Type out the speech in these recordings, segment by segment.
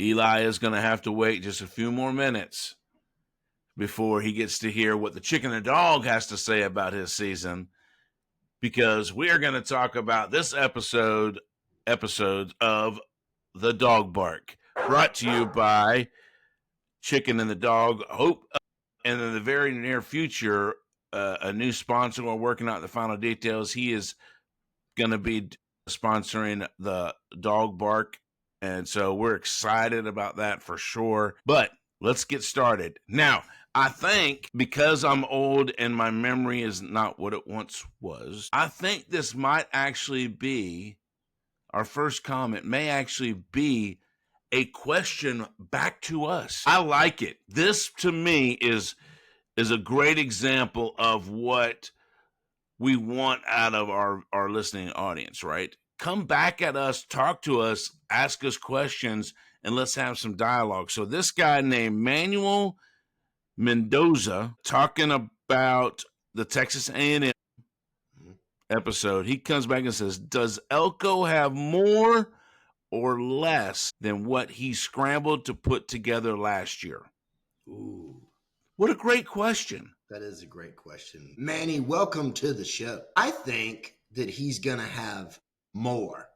Eli is going to have to wait just a few more minutes before he gets to hear what the chicken and dog has to say about his season, because we are going to talk about this episode of the Dog Bark, brought to you by Chicken and the Dog. Hope, and in the very near future, a new sponsor. We're working out the final details. He is going to be sponsoring the Dog Bark, and so we're excited about that for sure. But let's get started now. I think because I'm old and my memory is not what it once was, I think this might actually be our first comment, may actually be a question back to us. I like it. This to me is a great example of what we want out of our listening audience, right? Come back at us, talk to us, ask us questions, and let's have some dialogue. So this guy named Manuel Mendoza, talking about the Texas A&M episode, he comes back and says, does Elko have more or less than what he scrambled to put together last year? Ooh. What a great question. That is a great question. Manny, welcome to the show. I think that he's going to have more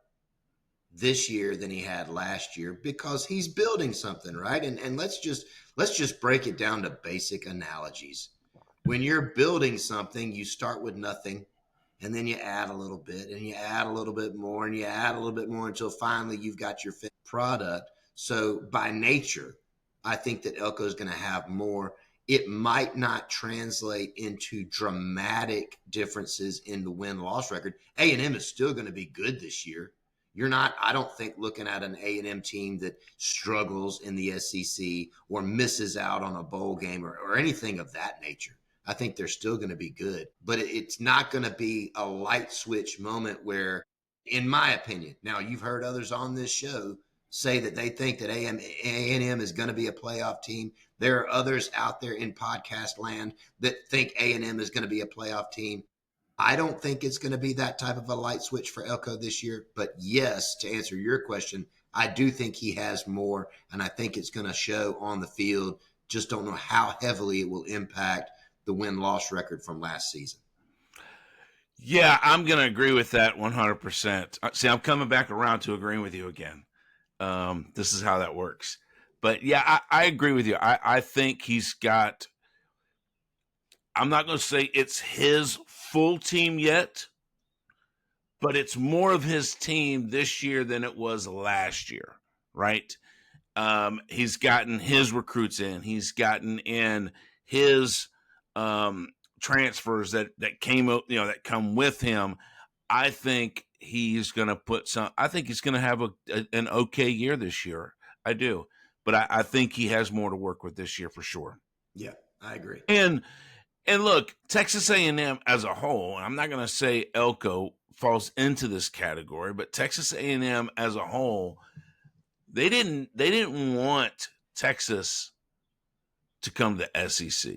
this year than he had last year because he's building something, right? And let's just break it down to basic analogies. When you're building something, you start with nothing, and then you add a little bit, and you add a little bit more, and you add a little bit more until finally you've got your finished product. So by nature, I think that Elko is going to have more. It might not translate into dramatic differences in the win-loss record. A&M is still going to be good this year. You're not, I don't think, looking at an A&M team that struggles in the SEC or misses out on a bowl game or anything of that nature. I think they're still going to be good. But it's not going to be a light switch moment where, in my opinion, now you've heard others on this show say that they think that A&M is going to be a playoff team. There are others out there in podcast land that think A&M is going to be a playoff team. I don't think it's going to be that type of a light switch for Elko this year. But yes, to answer your question, I do think he has more, and I think it's going to show on the field. Just don't know how heavily it will impact the win-loss record from last season. Yeah, I'm going to agree with that 100%. See, I'm coming back around to agreeing with you again. This is how that works. But yeah, I agree with you. I think he's got, I'm not going to say it's his full team yet, but it's more of his team this year than it was last year, right? He's gotten his recruits in. He's gotten in his transfers that came, that come with him. I think he's going to put some. I think he's going to have an okay year this year. I do, but I think he has more to work with this year for sure. Yeah, I agree. And look, Texas A&M as a whole. I'm not going to say Elko falls into this category, but Texas A&M as a whole, they didn't want Texas to come to SEC.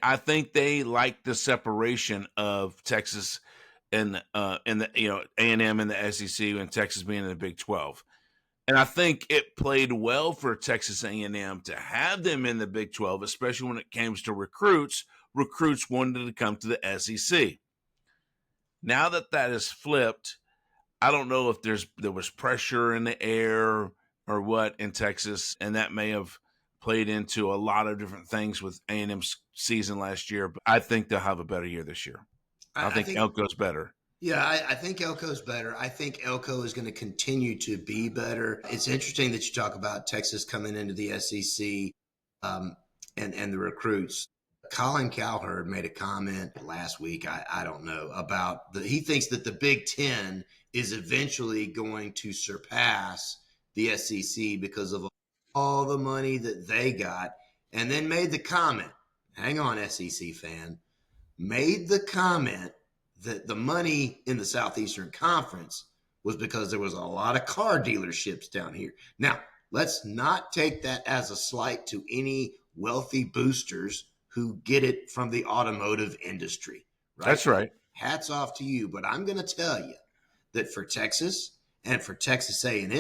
I think they liked the separation of Texas and the A&M and the SEC, and Texas being in the Big 12. And I think it played well for Texas A&M to have them in the Big 12, especially when it came to recruits. Recruits wanted to come to the SEC. Now that is flipped, I don't know if there was pressure in the air or what in Texas, and that may have played into a lot of different things with A&M's season last year. But I think they'll have a better year this year. I think Elko's better. Yeah, I think Elko's better. I think Elko is going to continue to be better. It's interesting that you talk about Texas coming into the SEC and the recruits. Colin Cowherd made a comment last week, I don't know, about he thinks that the Big Ten is eventually going to surpass the SEC because of all the money that they got, and then made the comment, hang on, SEC fan, made the comment that the money in the Southeastern Conference was because there was a lot of car dealerships down here. Now, let's not take that as a slight to any wealthy boosters who get it from the automotive industry. Right? That's right. Hats off to you. But I'm going to tell you that for Texas and for Texas A&M,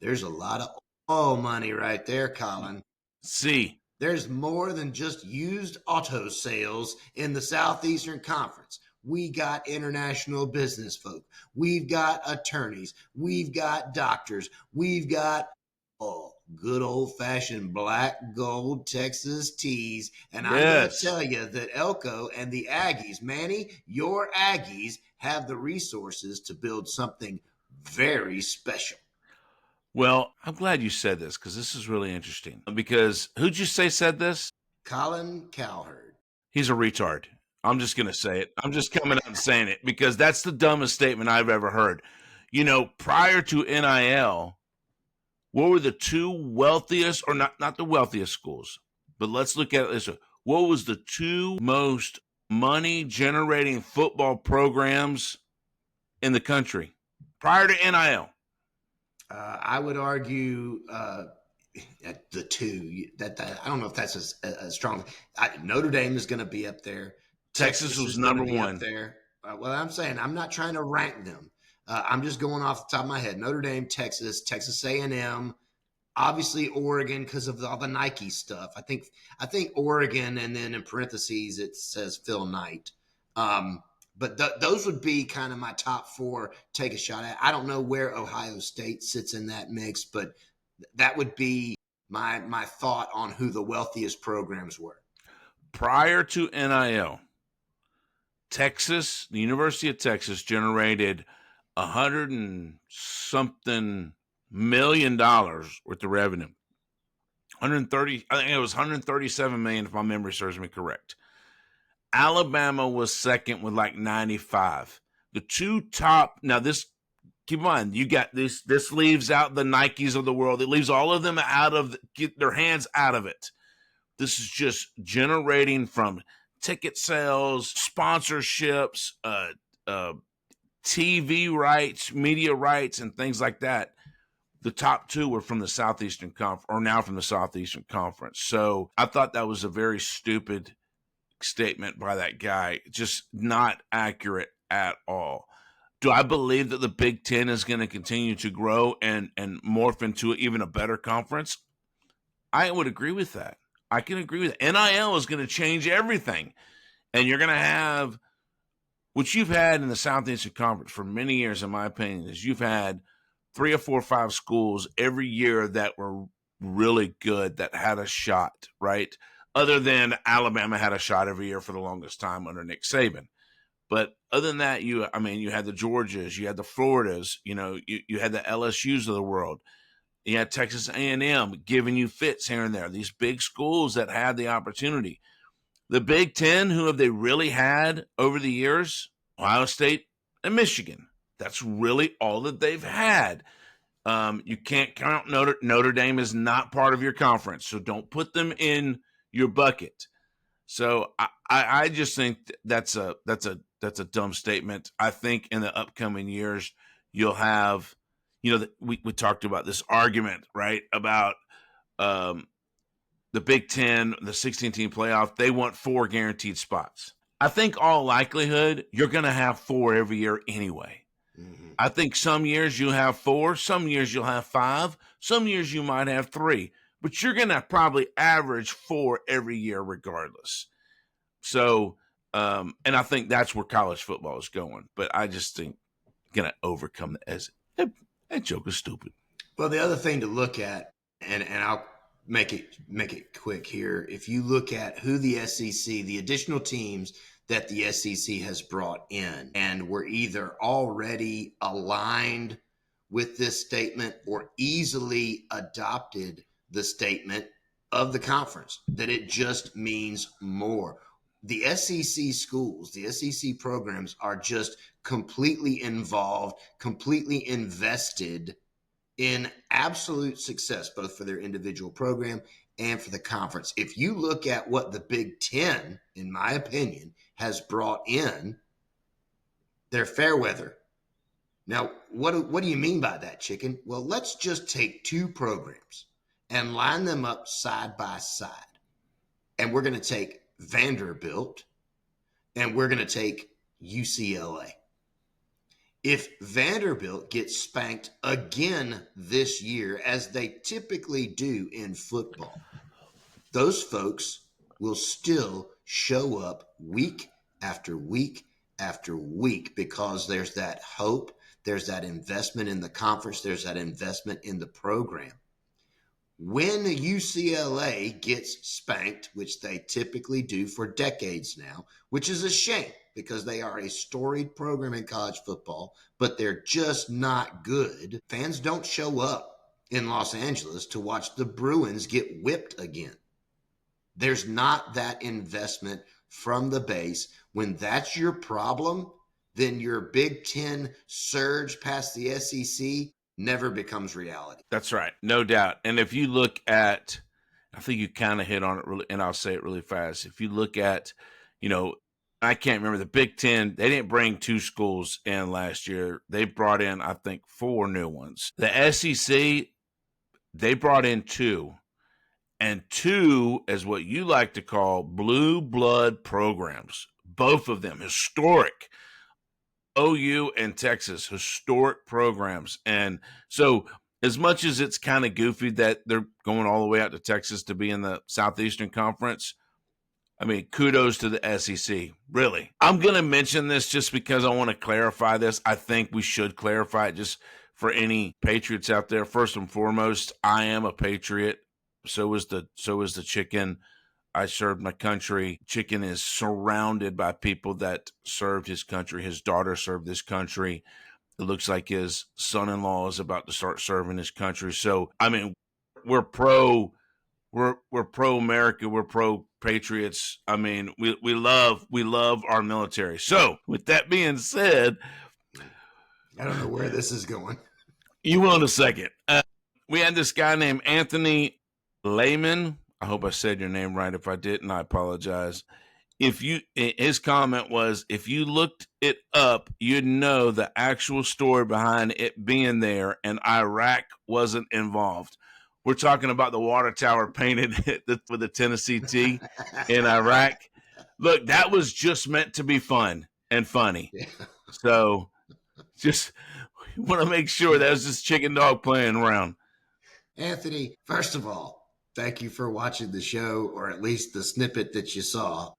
there's a lot of Oh, money right there, Colin. See, There's more than just used auto sales in the Southeastern Conference. We got international business folk. We've got attorneys. We've got doctors. We've got good old fashioned black gold Texas teas. And I'm going to yes. tell you that Elko and the Aggies, Manny, your Aggies have the resources to build something very special. Well, I'm glad you said this because this is really interesting. Because who'd you say said this? Colin Cowherd. He's a retard. I'm just going to say it. I'm just coming out and saying it because that's the dumbest statement I've ever heard. You know, prior to NIL, what were the two wealthiest, or not the wealthiest schools, but let's look at it this way. What was the two most money generating football programs in the country prior to NIL? I would argue the two. That I don't know if that's a strong. Notre Dame is going to be up there. Texas Texas was is going to number be up one. there. Well, I'm saying I'm not trying to rank them. I'm just going off the top of my head. Notre Dame, Texas, Texas A&M, obviously Oregon because of all the Nike stuff. I think Oregon, and then in parentheses it says Phil Knight. But those would be kind of my top four. Take a shot at. I don't know where Ohio State sits in that mix, but that would be my thought on who the wealthiest programs were. Prior to NIL, Texas, the University of Texas generated $100 and something million worth of revenue. 130, I think it was 137 million if my memory serves me correct. Alabama was second with like 95. The two top, now this, keep in mind, you got this leaves out the Nikes of the world. It leaves all of them out of, get their hands out of it. This is just generating from ticket sales, sponsorships, TV rights, media rights, and things like that. The top two were from the Southeastern Conference, or now from the Southeastern Conference. So I thought that was a very stupid statement by that guy. Just not accurate at all. Do I believe that the Big Ten is going to continue to grow and morph into even a better conference? I would agree with that. I can agree with that. NIL is going to change everything. And you're going to have what you've had in the Southeastern Conference for many years, in my opinion, is you've had 3 or 4 or 5 schools every year that were really good, that had a shot, right? Other than Alabama had a shot every year for the longest time under Nick Saban. But other than that, you had the Georgias, you had the Floridas, you had the LSUs of the world. You had Texas A&M giving you fits here and there. These big schools that had the opportunity. The Big Ten, who have they really had over the years? Ohio State and Michigan. That's really all that they've had. You can't count Notre Dame is not part of your conference, so don't put them in your bucket. So I just think that's a dumb statement. I think in the upcoming years you'll have, we talked about this argument, right, about the Big Ten, the 16-team playoff. They want 4 guaranteed spots. I think all likelihood you're going to have 4 every year anyway. Mm-hmm. I think some years you'll have 4, some years you'll have 5, some years you might have 3, but you're going to probably average 4 every year regardless. So, and I think that's where college football is going. But I just think going to overcome that joke is stupid. Well, the other thing to look at, and I'll make it quick here. If you look at who the SEC, the additional teams that the SEC has brought in, and were either already aligned with this statement or easily adopted the statement of the conference, that it just means more. The SEC schools, the SEC programs are just completely involved, completely invested in absolute success, both for their individual program and for the conference. If you look at what the Big Ten, in my opinion, has brought in, they're fair weather. Now, what do you mean by that, Chicken? Well, let's just take 2 programs and line them up side by side. And we're going to take Vanderbilt and we're going to take UCLA. If Vanderbilt gets spanked again this year, as they typically do in football, those folks will still show up week after week after week because there's that hope, there's that investment in the conference, there's that investment in the program. When UCLA gets spanked, which they typically do for decades now, which is a shame because they are a storied program in college football, but they're just not good. Fans don't show up in Los Angeles to watch the Bruins get whipped again. There's not that investment from the base. When that's your problem, then your Big Ten surge past the SEC never becomes reality. That's right. No doubt. And if you look at, I think you kind of hit on it really, and I'll say it really fast. If you look at, I can't remember the Big Ten, they didn't bring 2 schools in last year. They brought in, I think, 4 new ones. The SEC, they brought in 2. And 2 is what you like to call blue blood programs. Both of them historic. OU and Texas, historic programs. And so as much as it's kind of goofy that they're going all the way out to Texas to be in the Southeastern Conference, I mean, kudos to the SEC, really. I'm going to mention this just because I want to clarify this. I think we should clarify it just for any Patriots out there. First and foremost, I am a Patriot. So is the chicken. I served my country. Chicken is surrounded by people that served his country. His daughter served this country. It looks like his son-in-law is about to start serving his country. So, I mean, we're pro America. We're pro Patriots. I mean, we love our military. So, with that being said, I don't know where this is going. You will in a second. We had this guy named Anthony Lehman. I hope I said your name right. If I didn't, I apologize. His comment was, if you looked it up, you'd know the actual story behind it being there, and Iraq wasn't involved. We're talking about the water tower painted with the Tennessee T in Iraq. Look, that was just meant to be fun and funny. Yeah. So just want to make sure that was just chicken dog playing around. Anthony, first of all, thank you for watching the show, or at least the snippet that you saw.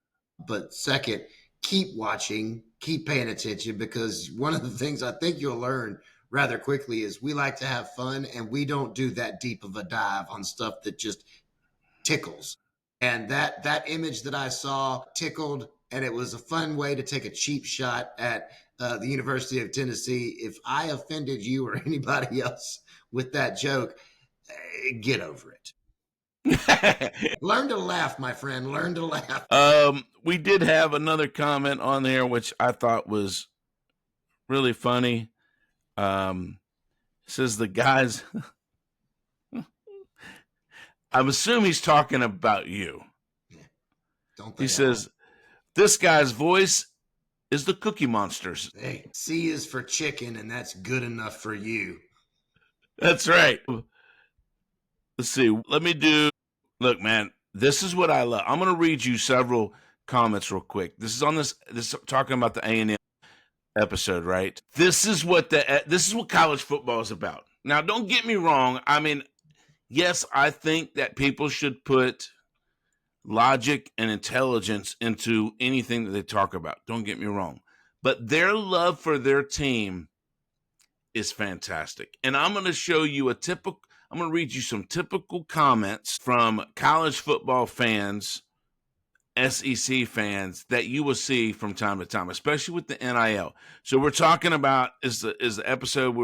But second, keep watching, keep paying attention, because one of the things I think you'll learn rather quickly is we like to have fun, and we don't do that deep of a dive on stuff that just tickles. And that image that I saw tickled, and it was a fun way to take a cheap shot at the University of Tennessee. If I offended you or anybody else with that joke, get over it. Learn to laugh, my friend. Learn to laugh. We did have another comment on there, which I thought was really funny. Says the guys, I'm assuming he's talking about you. Yeah. Don't he says, this guy's voice is the Cookie Monster's. Hey, C is for chicken, and that's good enough for you. That's right. Let's see. Look, man, this is what I love. I'm going to read you several comments real quick. This is on this talking about the A&M episode, right? This is what college football is about. Now, don't get me wrong. I mean, yes, I think that people should put logic and intelligence into anything that they talk about. Don't get me wrong. But their love for their team is fantastic. And I'm going to show you I'm going to read you some typical comments from college football fans, SEC fans, that you will see from time to time, especially with the NIL. So we're talking about is the episode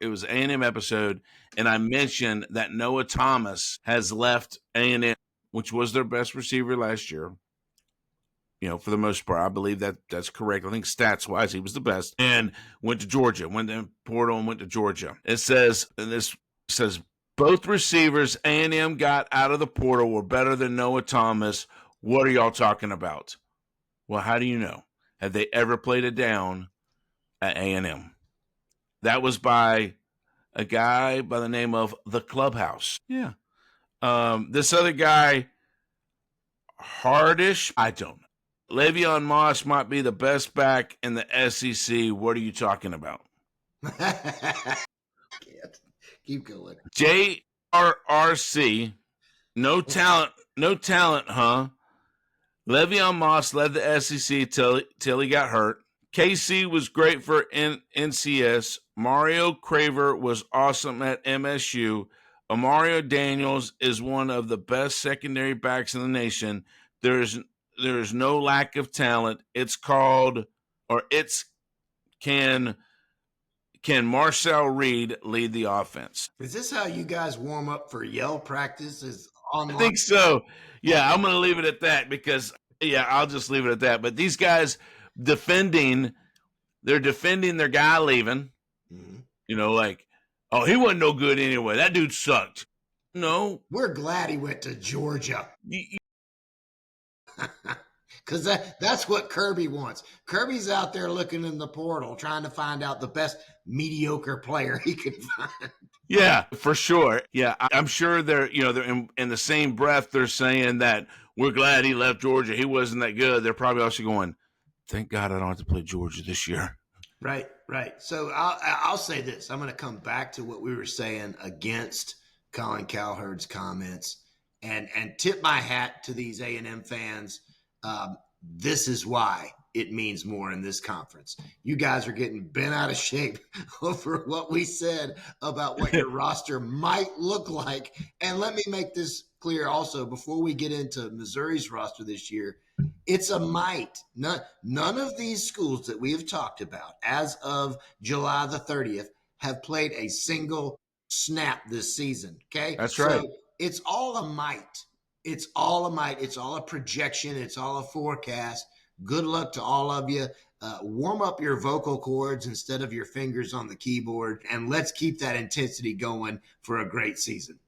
it was A&M episode, and I mentioned that Noah Thomas has left A&M, which was their best receiver last year. For the most part, I believe that's correct. I think stats-wise, he was the best, and went to Georgia. Went to portal and went to Georgia. This says both receivers A&M got out of the portal were better than Noah Thomas. What are y'all talking about? Well, how do you know? Have they ever played it down at A&M? That was by a guy by the name of The Clubhouse. Yeah. This other guy, Hardish, I don't know. Le'Veon Moss might be the best back in the SEC. What are you talking about? Can't. Keep going. JRRC, no talent, no talent, huh? Le'Veon Moss led the SEC till he got hurt. KC was great for NCS. Mario Craver was awesome at MSU. Amario Daniels is one of the best secondary backs in the nation. There's no lack of talent. It's called, or it's can Marcel Reed lead the offense? Is this how you guys warm up for yell practice? Is I online? think so. Yeah, I'm going to leave it at that because, yeah, I'll just leave it at that. But these guys defending their guy leaving, like, oh, he wasn't no good anyway. That dude sucked. No. We're glad he went to Georgia. Because that's what Kirby wants. Kirby's out there looking in the portal, trying to find out the best mediocre player he can find. Yeah, for sure. Yeah, I'm sure they're in the same breath they're saying that we're glad he left Georgia. He wasn't that good. They're probably also going, thank God I don't have to play Georgia this year. Right. So I'll say this. I'm going to come back to what we were saying against Colin Cowherd's comments and tip my hat to these A&M fans. This is why it means more in this conference. You guys are getting bent out of shape over what we said about what your roster might look like. And let me make this clear also before we get into Missouri's roster this year. It's a might. None of these schools that we have talked about as of July the 30th have played a single snap this season. Okay. That's right. So it's all a might. It's all a might. It's all a projection. It's all a forecast. Good luck to all of you. Warm up your vocal cords instead of your fingers on the keyboard, and let's keep that intensity going for a great season.